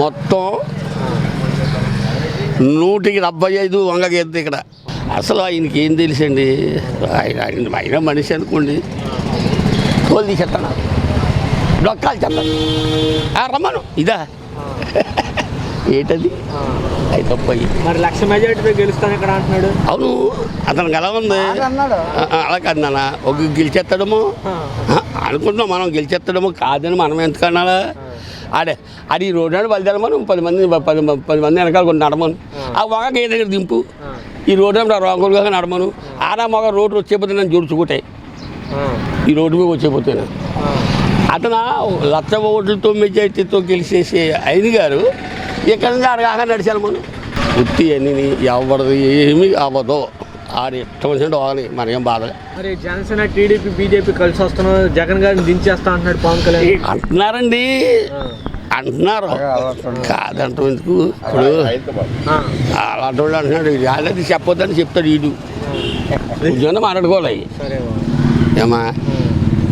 మొత్తం 175 వంగగీత ఇక్కడ. అసలు ఆయనకి ఏం తెలుసండి, ఆయన మనిషి అనుకోండి, తోలు తీసేస్తాను, డొక్కాలు చెప్తాను, రమ్మను ఇదా ఏంటది అది తప్పయి. మరి 1,00,000 మెజార్టీతో గెలుస్తాను ఇక్కడ అంటున్నాడు. అవును, అతనికి ఎలా ఉంది అలా కాదు నాన్న, ఒక గెలిచేస్తాడేమో అనుకుంటున్నాం మనం, గెలిచేస్తాడేమో కాదని మనం ఎందుకు అన్నాడా. అది ఈ రోడ్డు బయలుదేరమను 10 మంది వెనకాల కొన్ని నడమను, ఆ మొగ ఏ దగ్గర దింపు, ఈ రోడ్డు రాంగులుగా నడమను, ఆడ మొగ రోడ్డు వచ్చేపోతే నేను జోడుచుకుంటాయి, ఈ రోడ్డు మీద వచ్చేపోతాను. అతను 1,00,000 ఓట్లతో మెజార్టీతో గెలిచేసే ఆయన గారు ఇక్కడ నుంచి అడగాక నడిచాను మనం. ఉత్తి అన్ని ఎవరిది ఏమీ అవ్వదు, ఆడు ఇష్టం వచ్చినట్టు అవ్వాలి, మనకేం బాధ. మరి జనసేన టీడీపీ బీజేపీ కలిసి వస్తున్నాం, జగన్ గారిని దించేస్తా అంటున్నాడు పవన్ కళ్యాణ్. అంటున్నారండి, అంటున్నారు కాదంటాం ఎందుకు. ఇప్పుడు అలాంటి వాళ్ళు అంటున్నాడు, అది చెప్పొద్దని చెప్తాడు వీడు, ఉద్యోగం మాట్లాడుకోవాలి ఏమా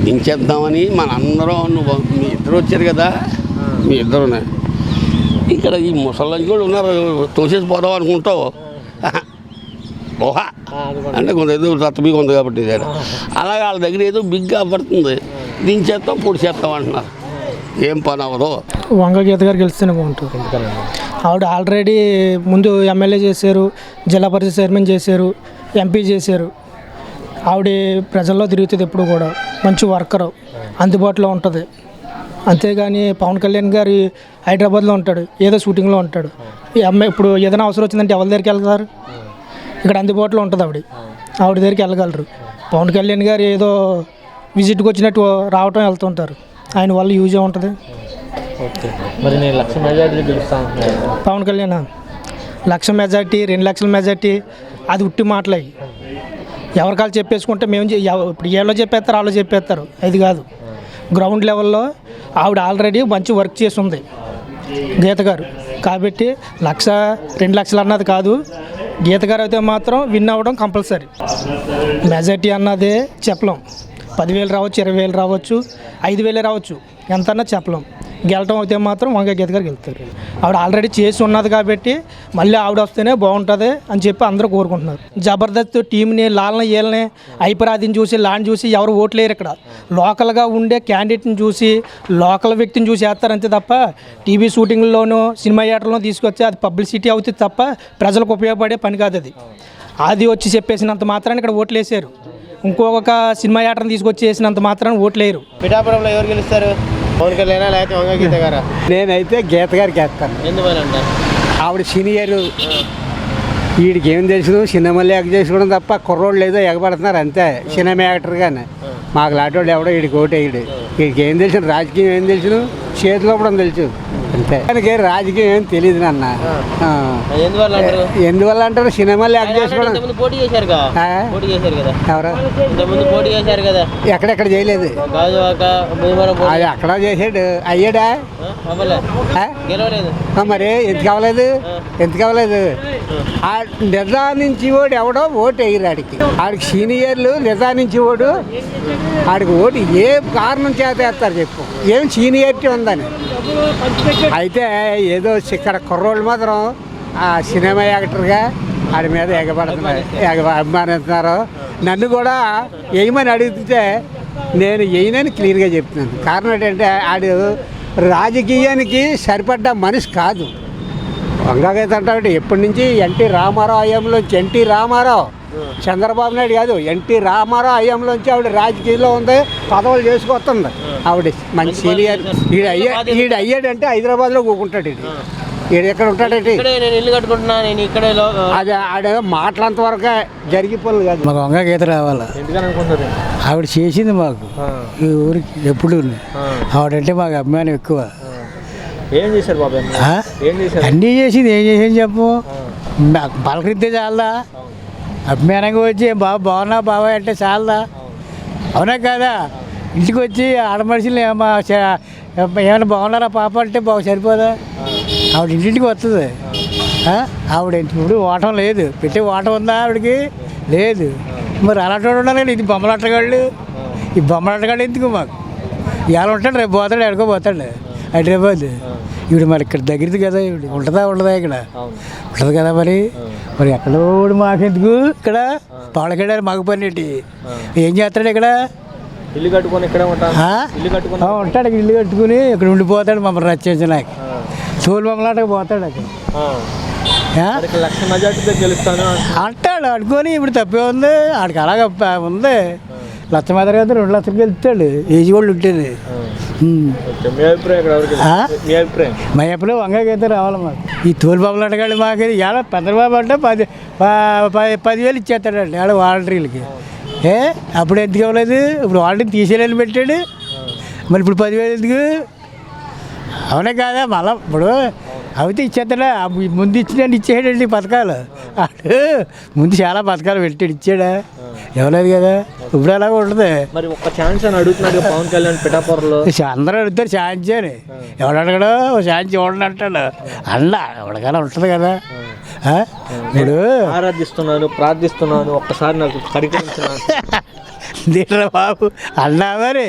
దించేద్దామని మన అందరం. నువ్వు మీ ఇద్దరు వచ్చారు కదా, మీ ఇద్దరునే ఇక్కడ ఈ ముసలి కూడా ఉన్నారు, తోసేసి పోదాం అనుకుంటావు, ఓహా అంటే కొంత ఏదో తత్వీగా ఉంది కాబట్టి అలాగే వాళ్ళ దగ్గర ఏదో బిగ్గా పడుతుంది, దించేస్తాం పొడి చేస్తాం అంటున్నారు, ఏం పని అవ్వదు. వంగగీత గారు గెలిస్తేనే బాగుంటుంది. ఆవిడ ఆల్రెడీ ముందు ఎమ్మెల్యే చేశారు, జిల్లా పరిషత్ చైర్మన్ చేశారు, ఎంపీ చేశారు. ఆవిడ ప్రజల్లో తిరుగుతుంది, ఎప్పుడు కూడా మంచి వర్కరు, అందుబాటులో ఉంటుంది. అంతేగాని పవన్ కళ్యాణ్ గారు హైదరాబాద్లో ఉంటాడు, ఏదో షూటింగ్లో ఉంటాడు. ఈ అమ్మాయి ఇప్పుడు ఏదైనా అవసరం వచ్చిందంటే ఎవరి దగ్గరికి వెళ్తారు, ఇక్కడ అందుబాటులో ఉంటుంది ఆవిడ దగ్గరికి వెళ్ళగలరు. పవన్ కళ్యాణ్ గారు ఏదో విజిట్కి వచ్చినట్టు రావటం వెళ్తుంటారు, ఆయన వల్ల యూజే ఉంటుంది. మరి నేను 1,00,000 మెజార్టీ గెలుస్తాను. పవన్ కళ్యాణ్ 1,00,000 మెజార్టీ 2,00,000 మెజార్టీ అది ఉట్టి మాటలు. ఎవరికాలు చెప్పేసుకుంటే మేము ఇప్పుడు ఏళ్ళో చెప్పేస్తారు, వాళ్ళు చెప్పేస్తారు, అది కాదు. గ్రౌండ్ లెవెల్లో ఆవిడ ఆల్రెడీ మంచి వర్క్ చేసి ఉంది గీత గారు, కాబట్టి 1,00,000 2,00,000 అన్నది కాదు. గీత గారు అయితే మాత్రం విన్ అవ్వడం కంపల్సరీ. మెజార్టీ అన్నదే చెప్పలేం, 10,000 రావచ్చు, 20,000 రావచ్చు, 5,000 రావచ్చు, ఎంతన్నా చెప్పలేం. గెలటం అయితే మాత్రం వంగ గీత గారు గెలుస్తారు. ఆవిడ ఆల్రెడీ చేసి ఉన్నది కాబట్టి మళ్ళీ ఆవిడ వస్తేనే బాగుంటుంది అని చెప్పి అందరూ కోరుకుంటున్నారు. జబర్దస్త్ టీంని లాల్ని వీళ్ళని ఐపరాధిని చూసి లాంటి చూసి ఎవరు ఓట్లేరు. ఇక్కడ లోకల్గా ఉండే క్యాండిడేట్ని చూసి లోకల్ వ్యక్తిని చూసి వేస్తారంతే తప్ప టీవీ షూటింగ్లోనూ సినిమా థియేటర్లో తీసుకొచ్చి అది పబ్లిసిటీ అవుతుంది తప్ప ప్రజలకు ఉపయోగపడే పని కాదు. అది వచ్చి చెప్పేసినంత మాత్రాన్ని ఇక్కడ ఓట్లు వేసారు, ఇంకొక సినిమా థియేటర్ని తీసుకొచ్చి వేసినంత మాత్రాన్ని ఓట్లు వేయరు. పిఠాపురంలో ఎవరు గెలుస్తారు, పవన్ కళ్యాణ్ లేకపోతే వంగ గీత గారా? నేనైతే గీత గారికి వేస్తాను. ఎందువల్ల? ఆవిడ సీనియర్, వీడికి ఏం తెలుసు, సినిమాలు యాక్ట్ చేసుకోవడం తప్ప కుర్రోళ్ళు ఏదో ఎగబడుతున్నారు అంతే, సినిమా యాక్టర్ కానీ. మాకు లాంటి ఎవడో వీడికి ఓటేయడు, వీడికి ఏం తెలుసు, రాజకీయం ఏం తెలుసు, చేతిలో కూడా తెలుసు అంతే. దానికి రాజకీయం ఏం తెలియదు నాన్న. ఎందువల్ల అంటారు, సినిమాలు యాక్ట్ చేసుకోవడం. ఎవరు ఎక్కడెక్కడ చేయలేదు, అది అక్కడ చేసాడు, అయ్యాడా మరి ఎందుకు అవ్వలేదు, ఎందుకు అవ్వలేదు. ఆ నిర్ధారించి ఓడు ఎవడో ఓటు వేయరు ఆడికి సీనియర్లు నిర్ధారించి ఓడు ఆడికి ఓటు ఏ కారణం చేత వేస్తారు చెప్పు, ఏం సీనియారిటీ ఉందని. అయితే ఏదో ఇక్కడ కుర్రోళ్ళు మాత్రం ఆ సినిమా యాక్టర్గా ఆడి మీద ఎగబడుతున్నారు, అభిమానిస్తున్నారు. నన్ను కూడా వేయమని అడిగితే నేను వేయనని క్లియర్గా చెప్తున్నాను. కారణం ఏంటంటే ఆడు రాజకీయానికి సరిపడ్డ మనిషి కాదు. వంగగీత అంటే ఎప్పటి నుంచి ఎన్టీ రామారావు హయాంలోంచి, ఎన్టీ రామారావు చంద్రబాబు నాయుడు కాదు, ఎన్టీ రామారావు హయాంలోంచి ఆవిడ రాజకీయాల్లో ఉంది, పదవులు చేసుకొస్తుంది ఆవిడ. మంచి సీనియర్. ఈడు అయ్యాడంటే హైదరాబాద్లో కూకుంటాడు, ఈడు ఎక్కడ ఉంటాడంటే ఇల్లు కట్టుకుంటున్నా నేను ఇక్కడే. అది ఆడ మాటలంత వరకే జరిగిపోలేదు కాదు. మాకు వంగ గీత రావాలా, ఆవిడ చేసింది మాకు ఈ ఊరికి ఎప్పుడు. ఆవిడంటే మాకు అభిమానం ఎక్కువ. ఏం చేశారు బాబు, అన్నీ చేసింది, ఏం చేసింది చెప్పు, పలకరిద్దే చాలదా, అభిమానంగా వచ్చి బాగున్నా బాబాయ్ అంటే చాలదా, అవునా కదా. ఇంటికి వచ్చి ఆడమనిషిని ఏమైనా బాగున్నారా పాప అంటే సరిపోదా, ఆవిడ ఇంటింటికి వస్తుంది. ఆవిడ ఇప్పుడు ఓటం లేదు, పెట్టే ఓటం ఉందా ఆవిడకి, లేదు. మరి అలాంటి ఉండాలి, ఇది బొమ్మలాటగాళ్ళు, ఈ బొమ్మలాటగాళ్ళు ఎందుకు మాకు ఇవాళ ఉంటాడు రేపు పోతాడు ఎక్కడికో పోతాడు హైదరాబాద్. ఇప్పుడు మరి ఇక్కడ దగ్గరది కదా, ఇప్పుడు ఉండదా ఇక్కడ ఉంటుంది కదా మరి. మరి ఎక్కడో మాకెందుకు ఇక్కడ పాలకెళ్ళారు మాకు పని ఏంటి, ఏం చేస్తాడు ఇక్కడ? ఇల్లు కట్టుకొని ఇక్కడే ఉంటాడు. ఇల్లు కట్టుకొని ఉంటాడు ఇక్కడ, ఇల్లు కట్టుకుని ఇక్కడ ఉండిపోతాడు మమ్మల్ని రచించడానికి. తోలు మమ్మలాటకు పోతాడు అక్కడ. లక్ష మెజార్టీతో గెలుస్తాను అంటాడు అనుకొని. ఇప్పుడు తప్పే ఉంది ఆడికి, అలాగ ఉంది. లక్ష మీద కదా 2 లక్షలు గెలుస్తాడు, ఏజ్ వాళ్ళు ఉంటుంది. మీ అభిప్రాయం మీ అభిప్రాయం? మా ఎప్పుడు వంగకైతే రావాలి మాకు. ఈ తోలు బాబులు అడగాలి మాకు. ఇలా చంద్రబాబు అంటే 10,000 ఇచ్చేస్తాడండి ఆడ వాలంటీర్లకి. అప్పుడు ఎందుకు ఇవ్వలేదు? ఇప్పుడు వాలంటీర్ తీసేయాలని పెట్టాడు, మరి ఇప్పుడు 10,000 ఎందుకు? అవునే కాదా? మళ్ళా ఇప్పుడు అయితే ఇచ్చేస్తాడా? ముందు ఇచ్చేయండి పథకాలు. అడు ముందు చాలా పథకాలు పెట్టాడు, ఇచ్చాడా? ఇవ్వలేదు కదా. ఇప్పుడు అలాగే ఉంటుంది. మరి ఒక్క ఛాన్స్ అని అడుగుతున్నాడు పవన్ కళ్యాణ్ పిఠాపురంలో. అందరూ అడుగుతారు ఛాన్స్ అని. ఎవడు అడగడు ఛాన్స్ ఇవ్వడం అంటాడు. అలా ఎవరికైనా ఉంటుంది కదా. ఇప్పుడు ఆరాధిస్తున్నాను, ప్రార్థిస్తున్నాను, ఒక్కసారి నాకు కరికరించున్నాను. దీంట్లో బాబు అన్నా మరి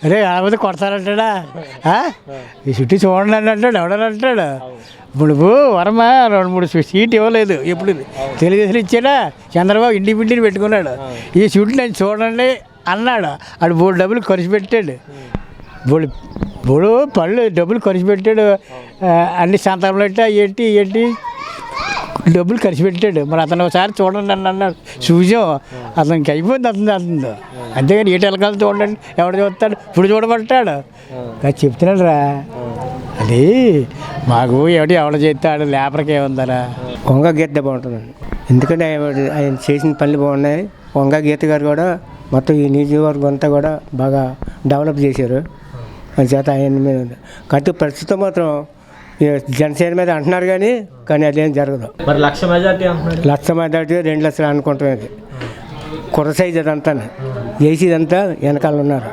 అరే అలాగే కొడతారంటాడా? ఈ చుట్టూ చూడండి అని అంటాడు, ఎవడని అంటాడు? ఇప్పుడు వర్మ 2-3 సీట్ ఇవ్వలేదు. ఎప్పుడు తెలుగుదేశం ఇచ్చాడా? చంద్రబాబు ఇండిపెండెంట్ పెట్టుకున్నాడు. ఈ చుట్టూ నేను చూడండి అన్నాడు. ఆడు 3 డబ్బులు ఖర్చు పెట్టాడు, 3 పళ్ళు డబ్బులు ఖర్చు పెట్టాడు. అన్ని సంతానంలో ఏంటి డబ్బులు ఖర్చు పెట్టాడు. మరి అతను ఒకసారి చూడండి అని అన్నాడు. చూసాం, అతనికి అయిపోయింది అతను. అంతేగాని ఏటి వెళ్ళకాలి చూడండి, ఎవడు చూస్తాడు? ఇప్పుడు చూడమంటాడు. అది చెప్తున్నాడు రా. అది మాకు ఎవడు చేస్తాడు, లేబర్కి ఏముందరా? వంగ గీత బాగుంటుందండి. ఎందుకంటే ఆయన చేసిన పనులు బాగున్నాయి. వంగ గీత గారు కూడా మొత్తం ఈ నియోజకవర్గం అంతా కూడా బాగా డెవలప్ చేశారు. అని చేత ఆయన మీద కట్టు ప్రస్తుతం మాత్రం జనసేన మీద అంటున్నారు కానీ అదేం జరగదు. మరి లక్ష మెజార్టీ అంటున్నారు. లక్ష మెజార్టీ 2 లక్షలు అనుకుంటాం. అది కుర్ర సైజ్ అదంతా వేసేదంతా వెనకాల ఉన్నారు.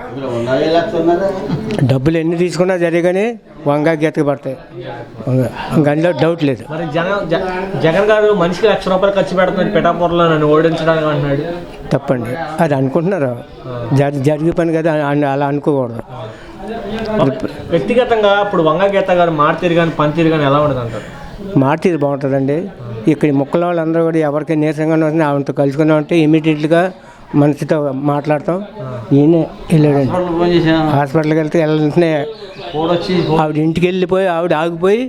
డబ్బులు ఎన్ని తీసుకున్నా జరిగానే వంగ గీతకు పడతాయి, అందులో డౌట్ లేదు. మరి జగన్ గారు మనిషికి ₹1,00,000 ఖర్చు పెడుతున్నాడు పిఠాపురంలో నన్ను ఓడించడానికి అంటున్నాడు. తప్పండి, అది అనుకుంటున్నారు. జరిగే పని కదా, అలా అనుకోకూడదు. వ్యక్తిగతంగా ఇప్పుడు వంగ గీత గారు మారుతీరు కానీ పనితీరు కానీ ఎలా ఉండదు అంటారు? మారుతీరు బాగుంటుందండి. ఇక్కడ ముక్కల వాళ్ళందరూ కూడా ఎవరికి నీరసంగా వస్తుంది ఆవిడతో కలుసుకున్నా ఉంటే ఇమీడియట్గా మనిషితో మాట్లాడతాం. ఈయన వెళ్ళాడండి హాస్పిటల్కి వెళ్తే వెంటనే ఆవిడ ఇంటికి వెళ్ళిపోయి ఆవిడ ఆగిపోయి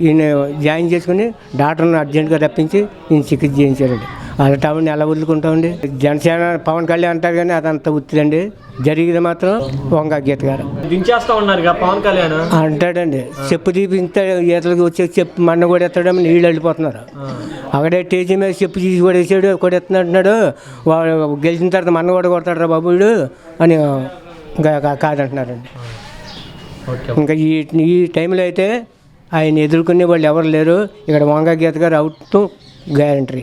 ఈయన జాయిన్ చేసుకుని డాక్టర్ని అర్జెంట్గా రప్పించి ఈయన చికిత్స చేయించారండి. అలా టౌన్ ఎలా వదులుకుంటామండి? జనసేన పవన్ కళ్యాణ్ అంటారు కానీ అదంతా ఉత్తిదండి. జరిగింది మాత్రం వంగ గీత గారు దించేస్తా ఉన్నారు పవన్ కళ్యాణ్ అంటాడండి. చెప్పు తీపిస్తే ఈతలకు వచ్చే చెప్పు మన్న కూడా ఎత్తడమని నీళ్ళు వెళ్ళిపోతున్నారు. అక్కడే స్టేజీ మీద చెప్పు తీసి కూడా వేసాడు, కూడా ఎత్తున్నట్టున్నాడు. వాడు గెలిచిన తర్వాత మన్న కూడా కొడతాడు రా బాబుడు అని ఇంకా కాదంటున్నారండి. ఇంకా ఈ టైంలో అయితే ఆయన ఎదుర్కొనే వాళ్ళు ఎవరు లేరు. ఇక్కడ వంగ గీత గారు అవుట్ గ్యారంటీ.